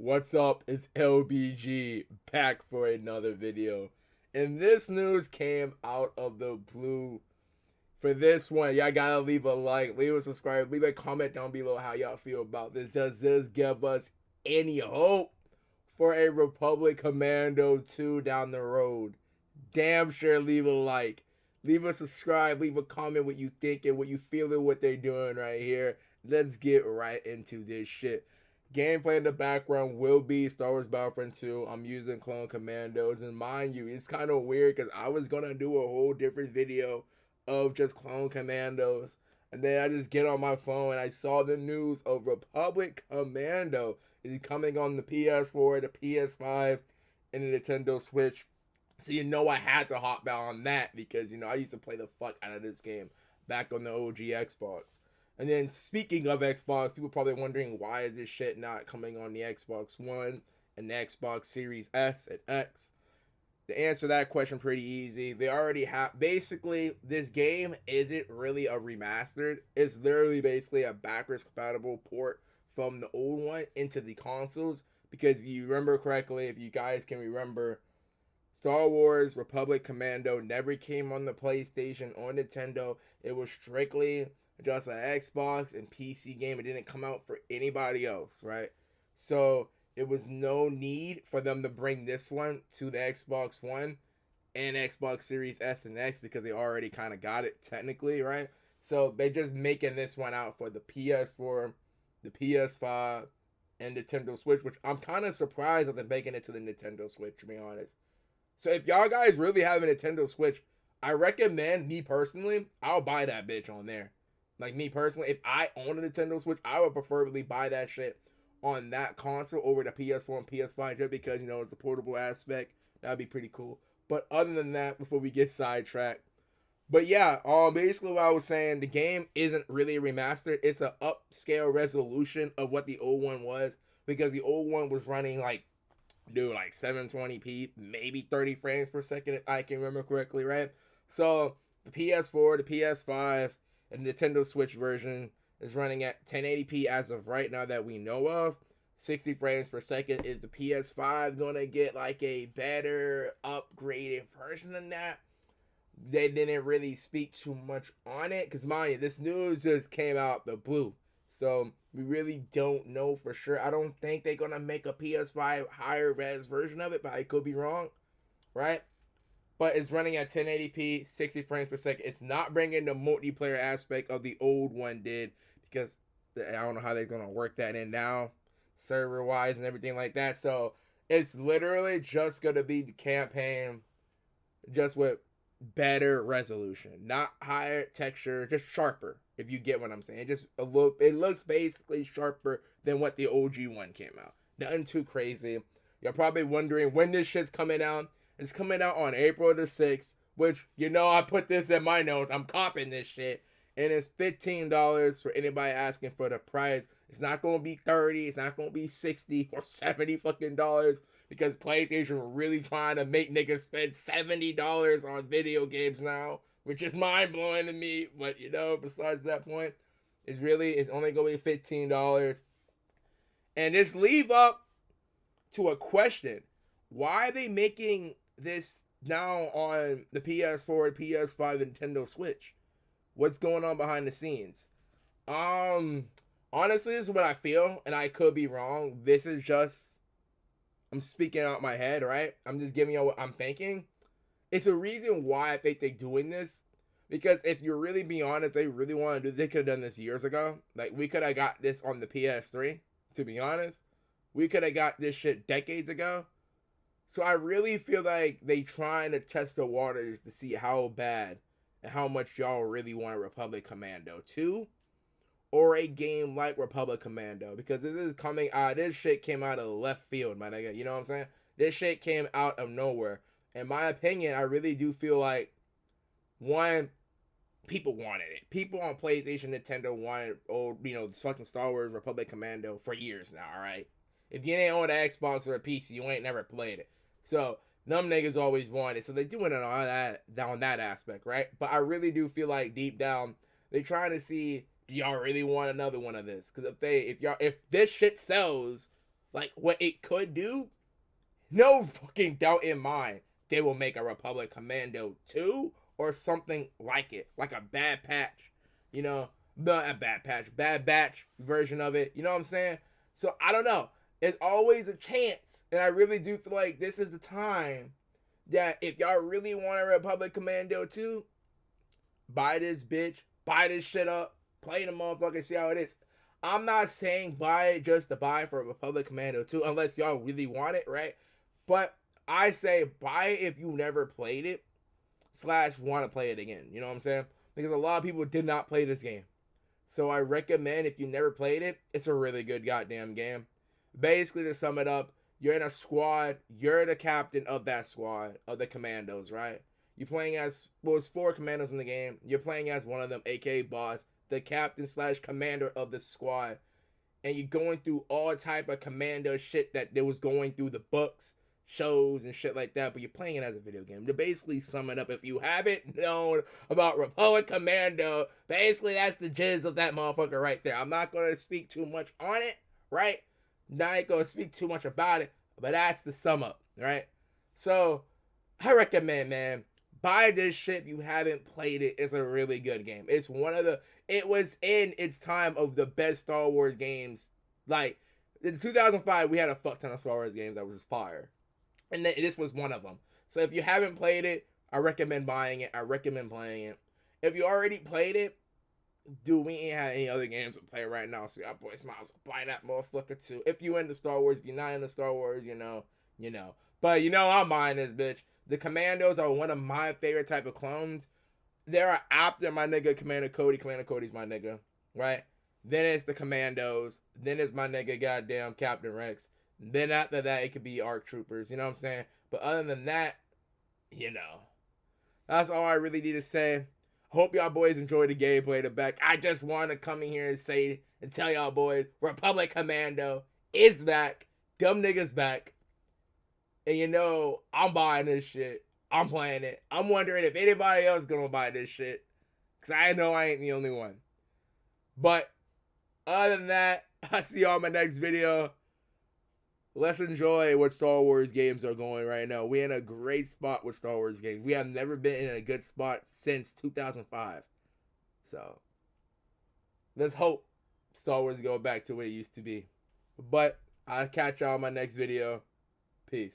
What's up? It's LBG back for another video. And this news came out of the blue. For this one, y'all gotta leave a like, leave a subscribe, leave a comment down below how y'all feel about this. Does this give us any hope for a Republic Commando 2 down the road? Damn sure leave a like, leave a subscribe, leave a comment what you think and what you feeling what they're doing right here. Let's get right into this shit. Gameplay in the background will be Star Wars Battlefront 2. I'm using Clone Commandos, and mind you, it's kind of weird because I was gonna do a whole different video of just Clone Commandos, and then I just get on my phone and I saw the news of Republic Commando is coming on the PS4, the PS5, and the Nintendo Switch. So I had to hop out on that because I used to play the fuck out of this game back on the OG Xbox. And then speaking of Xbox, people probably wondering why is this shit not coming on the Xbox One and the Xbox Series S and X. To answer that question pretty easy. They already have, basically this game isn't really a remastered. It's literally basically a backwards compatible port from the old one into the consoles. Because if you remember correctly, if you guys can remember, Star Wars Republic Commando never came on the PlayStation or Nintendo. It was strictly just an Xbox and PC game. It didn't come out for anybody else, right? So it was no need for them to bring this one to the Xbox One and Xbox Series S and X because they already kind of got it technically, right? So they're just making this one out for the PS4, the PS5, and Nintendo Switch, which I'm kind of surprised that they're making it to the Nintendo Switch, to be honest. So if y'all guys really have a Nintendo Switch, I recommend, me personally, I'll buy that bitch on there. Like me personally, if I own a Nintendo Switch, I would preferably buy that shit on that console over the PS4 and PS5 just because, it's the portable aspect. That'd be pretty cool. But other than that, before we get sidetracked. But yeah, basically what I was saying, the game isn't really a remaster. It's an upscale resolution of what the old one was. Because the old one was running like 720p, maybe 30 frames per second if I can remember correctly, right? So the PS4, the PS5, and the Nintendo Switch version is running at 1080p as of right now that we know of. 60 frames per second. Is the PS5 gonna get like a better upgraded version than that? They didn't really speak too much on it because, mind you, this news just came out the blue. So we really don't know for sure. I don't think they're gonna make a PS5 higher res version of it, but I could be wrong, right? But it's running at 1080p, 60 frames per second. It's not bringing the multiplayer aspect of the old one did because I don't know how they're gonna work that in now, server wise and everything like that. So it's literally just gonna be the campaign, just with better resolution, not higher texture, just sharper. If you get what I'm saying, it looks basically sharper than what the OG one came out. Nothing too crazy. You're probably wondering when this shit's coming out. It's coming out on April the 6th, which I put this in my notes. I'm copping this shit, and it's $15 for anybody asking for the price. It's not gonna be 30. It's not gonna be 60 or 70 fucking dollars. Because PlayStation were really trying to make niggas spend $70 on video games now, which is mind blowing to me. But besides that point, it's only gonna be $15. And this leave up to a question: why are they making this now on the PS4, PS5, and Nintendo Switch? What's going on behind the scenes? Honestly, this is what I feel, and I could be wrong. This is just, I'm speaking out my head, right? I'm just giving you what I'm thinking. It's a reason why I think they're doing this. Because if you're really being honest, they really want to do, they could have done this years ago. Like, we could have got this on the PS3, to be honest. We could have got this shit decades ago. So I really feel like they trying to test the waters to see how bad and how much y'all really want Republic Commando 2. Or a game like Republic Commando, because this shit came out of left field, my nigga. You know what I'm saying? This shit came out of nowhere. In my opinion, I really do feel like, one, people wanted it. People on PlayStation, Nintendo wanted fucking Star Wars Republic Commando for years now, alright? If you ain't on an Xbox or a PC, you ain't never played it. So, them niggas always wanted it. So they doing it on that aspect, right? But I really do feel like deep down, they trying to see, do y'all really want another one of this? Because if this shit sells, like what it could do, no fucking doubt in mind they will make a Republic Commando 2 or something like it, like a bad patch, you know, not a bad patch, bad batch version of it. You know what I'm saying? So I don't know. It's always a chance, and I really do feel like this is the time that if y'all really want a Republic Commando 2, buy this bitch, buy this shit up, play the motherfucker, see how it is. I'm not saying buy it just to buy for Republic Commando 2, unless y'all really want it, right? But I say buy it if you never played it, / want to play it again. You know what I'm saying? Because a lot of people did not play this game. So I recommend if you never played it, it's a really good goddamn game. Basically, to sum it up, you're in a squad, you're the captain of that squad, of the commandos, right? You're playing as, well, it's 4 commandos in the game. You're playing as one of them, aka boss, the captain / commander of the squad. And you're going through all type of commando shit that there was going through the books, shows, and shit like that, but you're playing it as a video game. To basically sum it up, if you haven't known about Republic Commando, basically that's the jizz of that motherfucker right there. I'm not going to speak too much on it, right? Not going to speak too much about it, but that's the sum up, right? So, I recommend, man, buy this shit if you haven't played it. It's a really good game. It's one of the, it was in its time of the best Star Wars games. Like, in 2005, we had a fuck ton of Star Wars games that was fire. And this was one of them. So if you haven't played it, I recommend buying it. I recommend playing it. If you already played it, dude, we ain't had any other games to play right now, so y'all boys might as well buy that motherfucker too. If you into Star Wars, if you're not into Star Wars, you know. But you know I'm buying this bitch. The Commandos are one of my favorite type of clones. They're after my nigga Commander Cody. Commander Cody's my nigga, right? Then it's the Commandos. Then it's my nigga goddamn Captain Rex. Then after that, it could be ARC Troopers. You know what I'm saying? But other than that, you know, that's all I really need to say. Hope y'all boys enjoy the gameplay. The back. I just want to come in here and say and tell y'all boys, Republic Commando is back. Dumb niggas back. And you know, I'm buying this shit. I'm playing it. I'm wondering if anybody else gonna buy this shit. Cause I know I ain't the only one. But other than that, I'll see y'all in my next video. Let's enjoy what Star Wars games are going right now. We're in a great spot with Star Wars games. We have never been in a good spot since 2005. So, let's hope Star Wars go back to what it used to be. But I'll catch y'all in my next video. Peace.